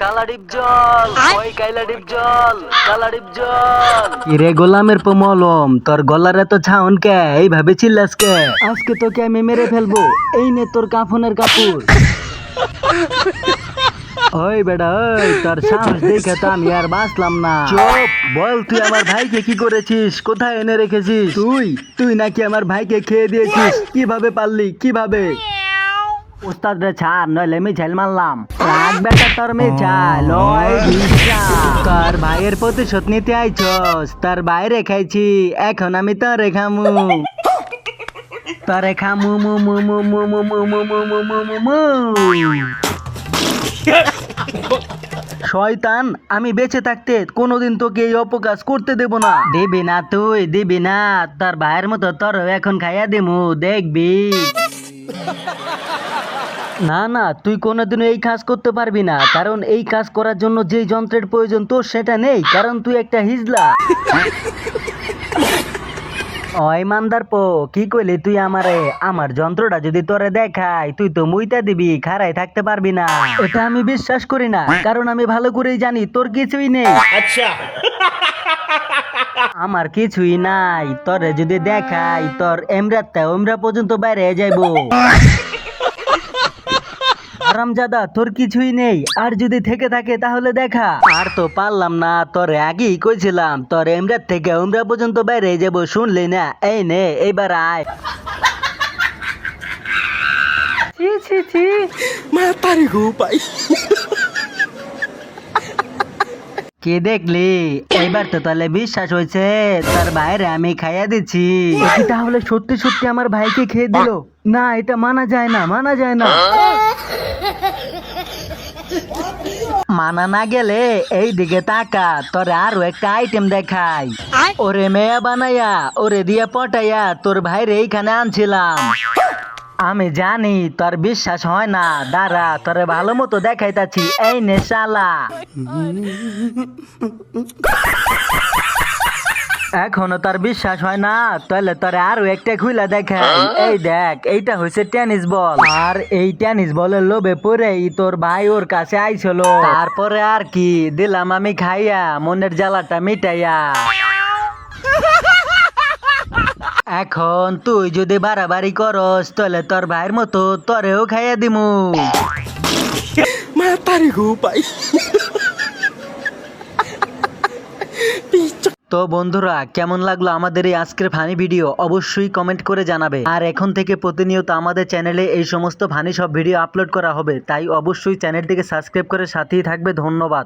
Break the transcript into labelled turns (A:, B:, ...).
A: কালা ডিপ জল, ওই কাইলা ডিপ জল, কালা ডিপ জল। কিরে গোলামের মলম, তোর গলার এত ছাউন কে? এইভাবে চিল্লাস কে? আজকে তোকে আমি মেরে ফেলবো। এই নে তোর কাফনের কাপড়। ওই বেটা ওই, তোর সাহস দেখে তো আমি আর বাঁচলাম না। চুপ, বল তুই আমার ভাইকে কি করেছিস? কোথায় এনে রেখেছিস? তুই নাকি আমার ভাইকে খেয়ে দিয়েছিস? কিভাবে পারলি? কিভাবে? উস্তাদ রে ছাড়, নইলে মিছাইল মারলাম। রাখ বেটা তোর মিছাইল, ওই ভিসা। তোর ভাইয়ের প্রতিশোধ নিতে আইছস, তোর বাইরে খাইছি, এখন আমি তোরে খামু। তোরে খামু মু মু মু মু মু মু মু মু মু মু মু মু। শয়তান, আমি বেঁচে থাকতে কোনোদিন তোকে এই অপকাজ করতে দেব না। দিবি না তুই, দিবি না? তোর ভাইয়ের মতো তোর এখন খাইয়া দিমু, দেখবি। না না, তুই কোনোদিনও এই কাজ করতে পারবি না, কারণ এই কাজ করার জন্য যেই যন্ত্রের প্রয়োজন তোর সেটা নেই, কারণ তুই একটা হিজলা। ওই মান্দার পো, কি কইলি তুই আমারে? আমার যন্ত্রটা যদি তোরে দেখাই, তুই তো মুইতা দিবি, খাড়াই থাকতে পারবি না। এটা আমি বিশ্বাস করি না, কারণ আমি ভালো করেই জানি তোর কিছুই নেই। আচ্ছা, আমার কিছুই নাই। তোরে যদি দেখাই, তোর এমরাতে ওমরা পর্যন্ত বাইরে যাইবো। আরামজাদা, তোর কিছুই নেই, আর যদি থেকে থাকে তাহলে দেখা। আর তো পারলাম না, তোর আগেই কইছিলাম তোর এমরা থেকে ওমরা পর্যন্ত বাইরে যাব, শুনলি না? এই নে, এইবার আয়। ছি ছি ছি,
B: Matari gupay.
A: কি দেখলি? এইবার তো তাহলে বিশ্বাস হয়েছে তার বাইরে আমি খাইয়া দিচ্ছি। কি তাহলে সত্যি সত্যি আমার ভাইকে খেয়ে দিল? না, এটা মানা যায় না, মানা যায় না। মানা না গেলে এই দিকে তাকা, তোর আরো একটা আইটেম দেখাই। ওরে মেয়া বানাইয়া, ওরে দিয়ে পটাইয়া তোর ভাইরে এইখানে আনছিলাম। আমি জানি তোর বিশ্বাস হয় না, দাঁড়া তোরে ভালো মতো দেখাইতাছি। এই নে শালা। এখনো তার বিশ্বাস হয় না? তাহলে তোরে আরো একটা খুইলা দেখাই। এই দেখ, এইটা হইছে টেনিস বল, আর এই টেনিস বলের লোভে পড়েই তোর ভাই ওর কাছে আইছিল। তারপরে আর কি দিলাম আমি খাইয়া, মনের জ্বালাটা মিটাইয়া। এখন তুই যদি বাড়াবাড়ি করস, তাহলে তোর ভাইয়ের মতো তোরেও খাইয়া দিমু।
B: Matari gupay.
A: তো বন্ধুরা, কেমন লাগলো আমাদের এই আজকের ফানি ভিডিও? অবশ্যই কমেন্ট করে জানাবে। আর এখন থেকে প্রতিনিয়ত আমাদের চ্যানেলে এই সমস্ত ফানি সব ভিডিও আপলোড করা হবে, তাই অবশ্যই চ্যানেলটিকে সাবস্ক্রাইব করে সাথেই থাকবে। ধন্যবাদ।